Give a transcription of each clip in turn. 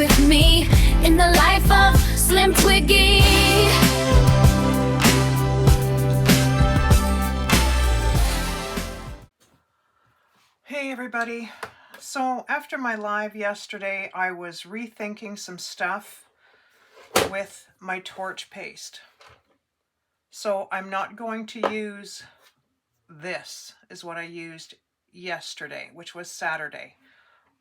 with me in the life of Slim Twiggy. Hey everybody. So after my live yesterday, I was rethinking some stuff with my torch paste. So I'm not going to use this, is what I used yesterday, which was Saturday.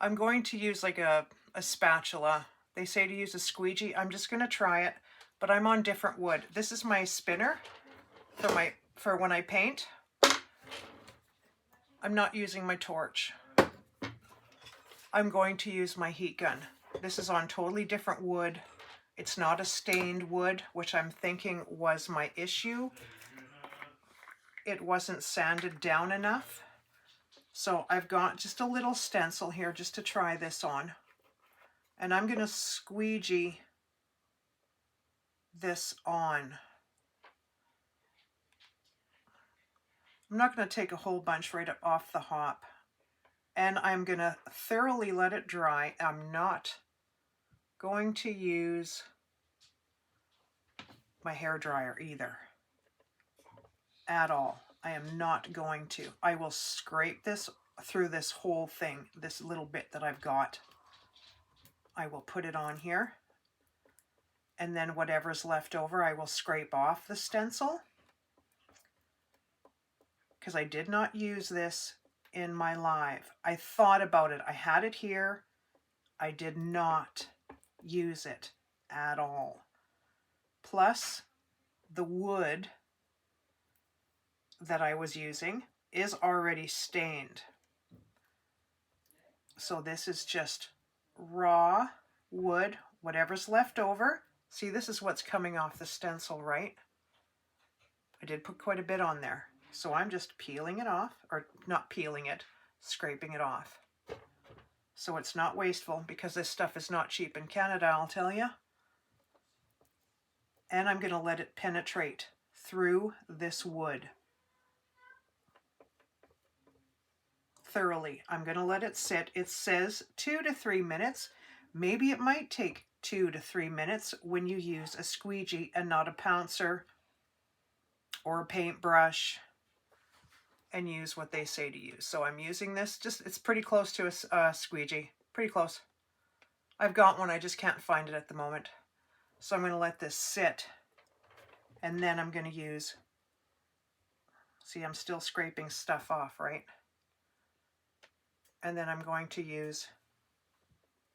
I'm going to use like a spatula. They say to use a squeegee. I'm just going to try it, but I'm on different wood. This is my spinner for when I paint. I'm not using my torch. I'm going to use my heat gun. This is on totally different wood. It's not a stained wood, which I'm thinking was my issue. It wasn't sanded down enough. So I've got just a little stencil here just to try this on. And I'm going to squeegee this on. I'm not going to take a whole bunch right off the hop. And I'm going to thoroughly let it dry. I'm not going to use my hair dryer either. At all. I am not going to. I will scrape this through this whole thing, this little bit that I've got. I will put it on here. And then whatever's left over, I will scrape off the stencil. Because I did not use this in my live. I thought about it. I had it here. I did not use it at all. Plus, the wood that I was using is already stained. So this is just raw wood, whatever's left over. See, this is what's coming off the stencil, right? I did put quite a bit on there. So I'm just peeling it off, or not peeling it, scraping it off. So it's not wasteful, because this stuff is not cheap in Canada, I'll tell you. And I'm going to let it penetrate through this wood thoroughly. I'm going to let it sit. It says 2 to 3 minutes. Maybe it might take 2 to 3 minutes when you use a squeegee and not a pouncer or a paintbrush, and use what they say to use. So I'm using this, it's pretty close to a squeegee, pretty close. I've got one, I just can't find it at the moment. So I'm going to let this sit, and then I'm going to use, see, I'm still scraping stuff off, right? And then I'm going to use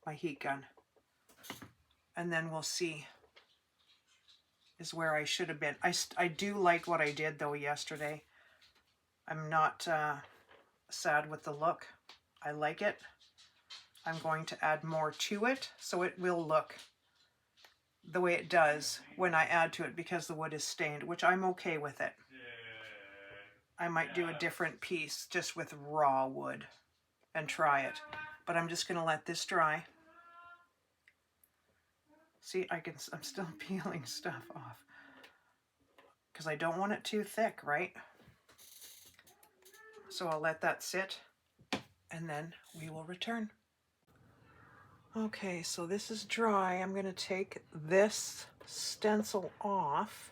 my heat gun. And then we'll see is where I should have been. I do like what I did though yesterday. I'm not sad with the look. I like it. I'm going to add more to it so it will look the way it does when I add to it, because the wood is stained, which I'm okay with it. I might do a different piece just with raw wood and try it, but I'm just going to let this dry. See, I'm still peeling stuff off because I don't want it too thick, right? So I'll let that sit, and then we will return. Okay, so this is dry. I'm going to take this stencil off.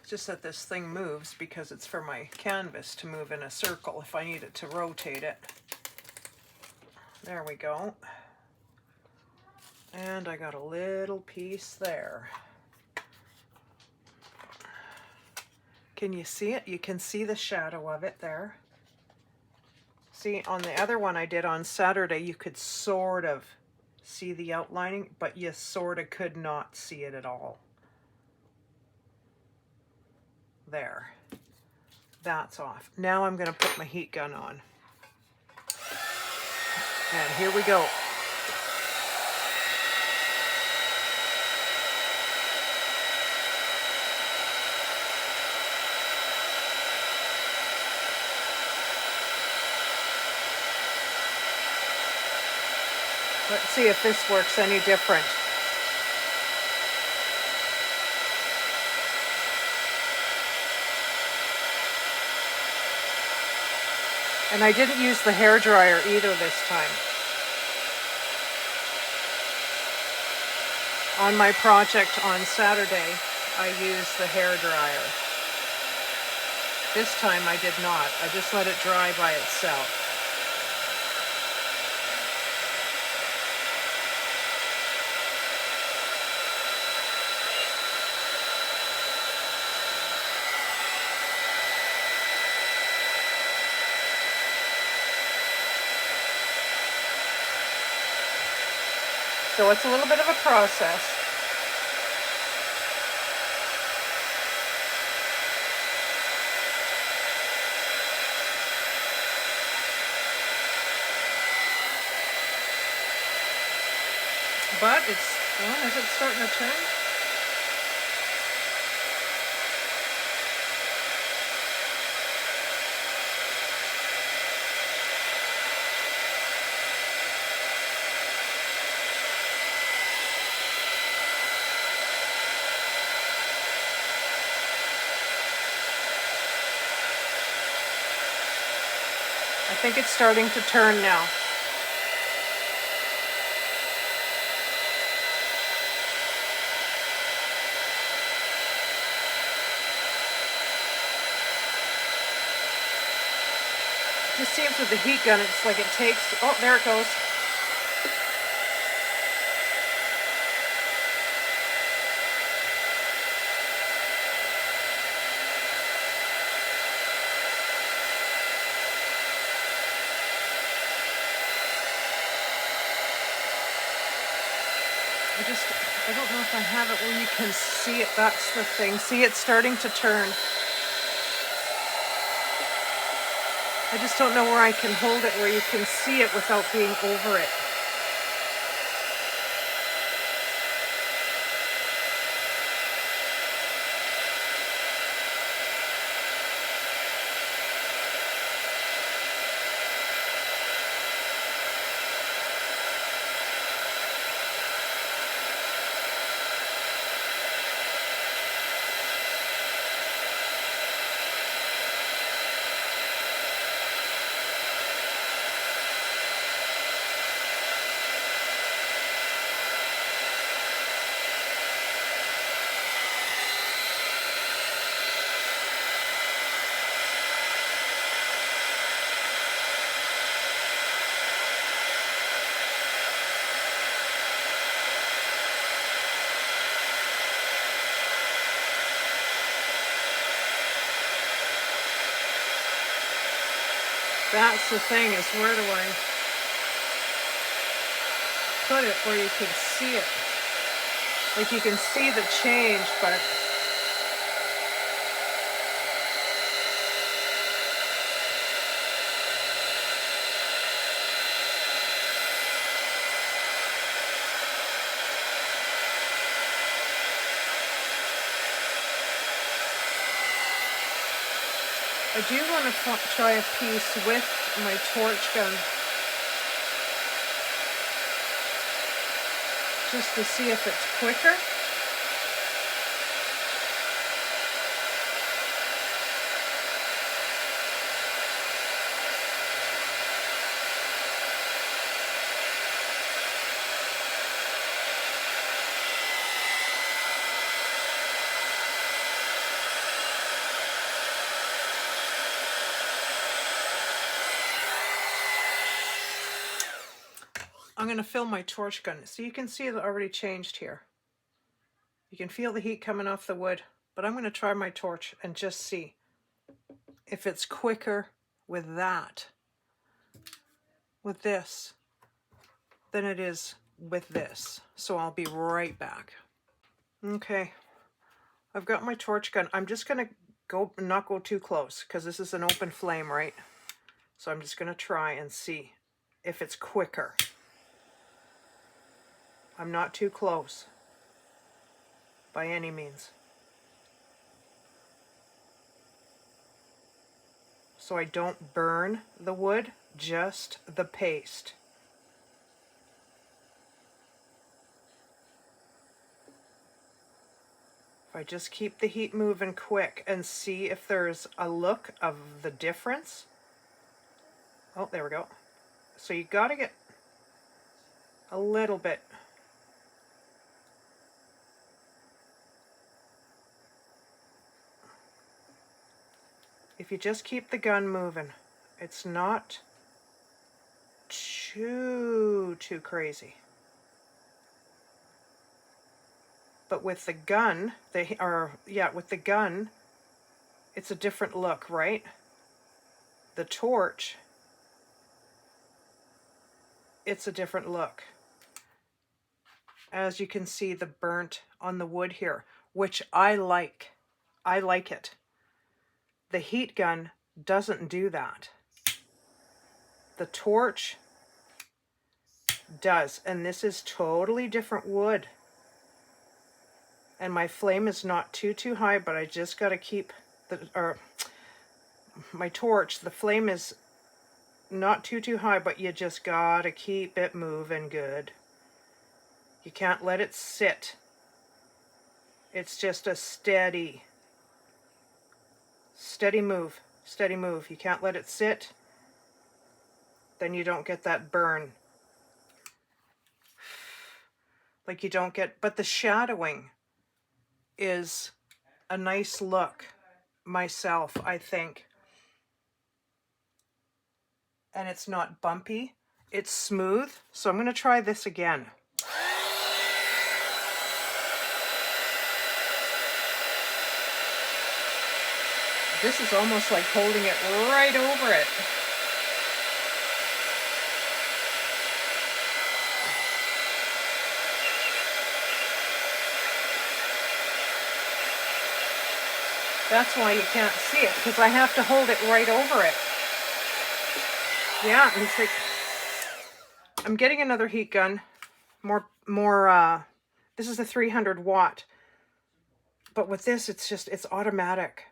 Just that this thing moves because it's for my canvas to move in a circle if I need it to rotate it. There we go. And I got a little piece there. Can you see it? You can see the shadow of it there. See, on the other one I did on Saturday, you could sort of see the outlining, but you sort of could not see it at all. There. That's off. Now I'm going to put my heat gun on. And here we go. Let's see if this works any different. And I didn't use the hair dryer either this time. On my project on Saturday, I used the hair dryer. This time I did not. I just let it dry by itself. So it's a little bit of a process. But it's, well, is it starting to turn? I think it's starting to turn now. It just seems with the heat gun, it's like it takes, oh, there it goes. I don't know if I have it where you can see it. That's the thing. See, it's starting to turn. I just don't know where I can hold it where you can see it without being over it. That's the thing, is where do I put it where you can see it? Like you can see the change, but I do want to try a piece with my torch gun, just to see if it's quicker. I'm going to fill my torch gun. So you can see it already changed here. You can feel the heat coming off the wood, but I'm going to try my torch and just see if it's quicker with that, with this, than it is with this. So I'll be right back. Okay, I've got my torch gun. I'm just going to not go too close because this is an open flame, right? So I'm just going to try and see if it's quicker. I'm not too close by any means. So I don't burn the wood, just the paste. If I just keep the heat moving quick and see if there's a look of the difference. Oh, there we go. So you got to get a little bit. If you just keep the gun moving, it's not too crazy. But with the gun, with the gun, it's a different look, right? The torch, it's a different look. As you can see, the burnt on the wood here, which I like. I like it. The heat gun doesn't do that. The torch does, and this is totally different wood. And my flame is not too high, but I just got to keep my torch, the flame is not too high, but you just got to keep it moving good. You can't let it sit. It's just a steady move, steady move. You can't let it sit. Then you don't get that burn. Like you don't get, but the shadowing is a nice look myself, I think. And it's not bumpy. It's smooth. So I'm going to try this again. This is almost like holding it right over it. That's why you can't see it, because I have to hold it right over it. Yeah, it's like, I'm getting another heat gun. This is a 300 watt. But with this, it's automatic.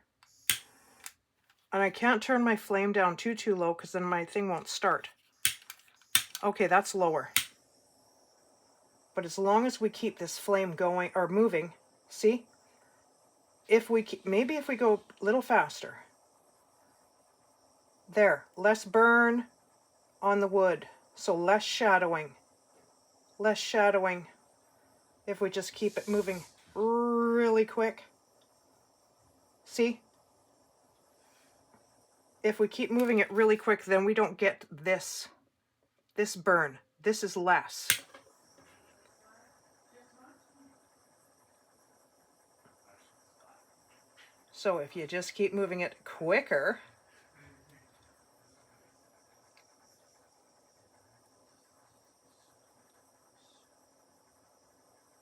And I can't turn my flame down too low, because then my thing won't start. Okay, that's lower. But as long as we keep this flame going, or moving, see? Maybe if we go a little faster. There, less burn on the wood. So less shadowing. Less shadowing if we just keep it moving really quick. See? If we keep moving it really quick, then we don't get this burn. This is less. So if you just keep moving it quicker,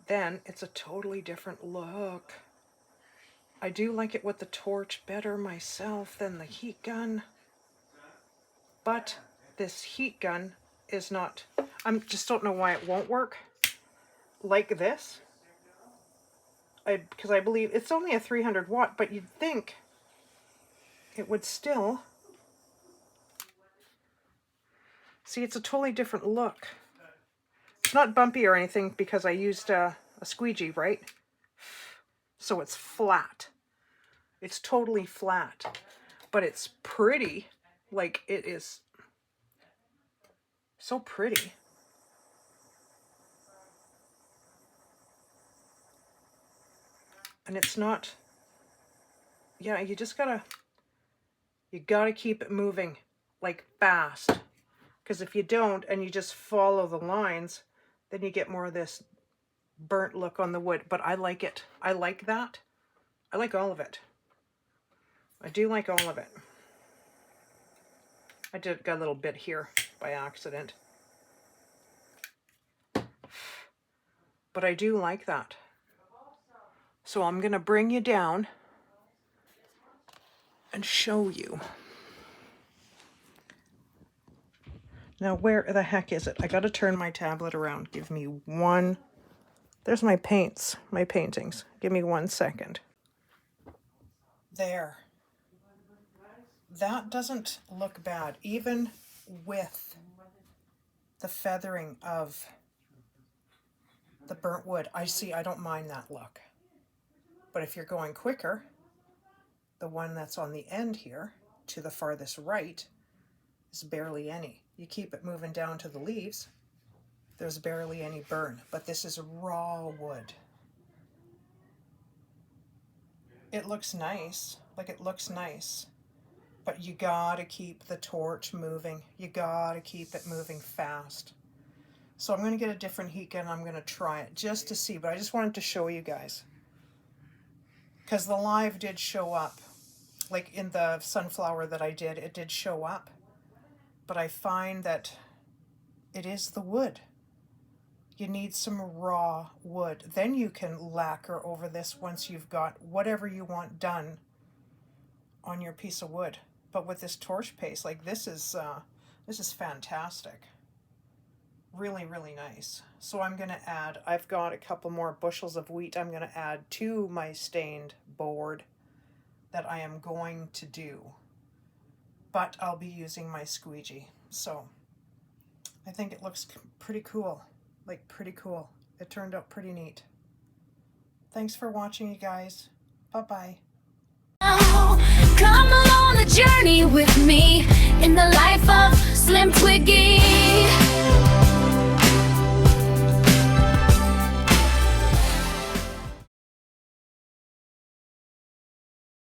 then it's a totally different look. I do like it with the torch better myself than the heat gun. But this heat gun is not, I just don't know why it won't work like this. Because I believe it's only a 300 watt, but you'd think it would still. See, it's a totally different look. It's not bumpy or anything because I used a squeegee, right? So it's flat. It's totally flat, but it's pretty. Like, it is so pretty. And it's not, yeah, you gotta keep it moving, like, fast. Because if you don't, and you just follow the lines, then you get more of this burnt look on the wood. But I like it. I like that. I like all of it. I do like all of it. I got a little bit here by accident. But I do like that. So I'm going to bring you down and show you. Now, where the heck is it? I got to turn my tablet around. Give me one. There's my paintings. Give me 1 second. There. That doesn't look bad, even with the feathering of the burnt wood. I don't mind that look. But if you're going quicker, the one that's on the end here, to the farthest right, There's barely any. You keep it moving down to the leaves, there's barely any burn. But this is raw wood. It looks nice, like it looks nice, but you gotta keep the torch moving. You gotta keep it moving fast. So I'm gonna get a different heat gun. I'm gonna try it just to see, but I just wanted to show you guys, because the live did show up, like in the sunflower that I did, it did show up, but I find that it is the wood. You need some raw wood. Then you can lacquer over this once you've got whatever you want done on your piece of wood. But with this torch paste, like this is fantastic. Really, really nice. So I'm gonna add, I've got a couple more bushels of wheat I'm gonna add to my stained board that I am going to do. But I'll be using my squeegee. So I think it looks pretty cool. Like pretty cool. It turned out pretty neat. Thanks for watching, you guys. Bye-bye. Come along the journey with me in the life of Slim Twiggy.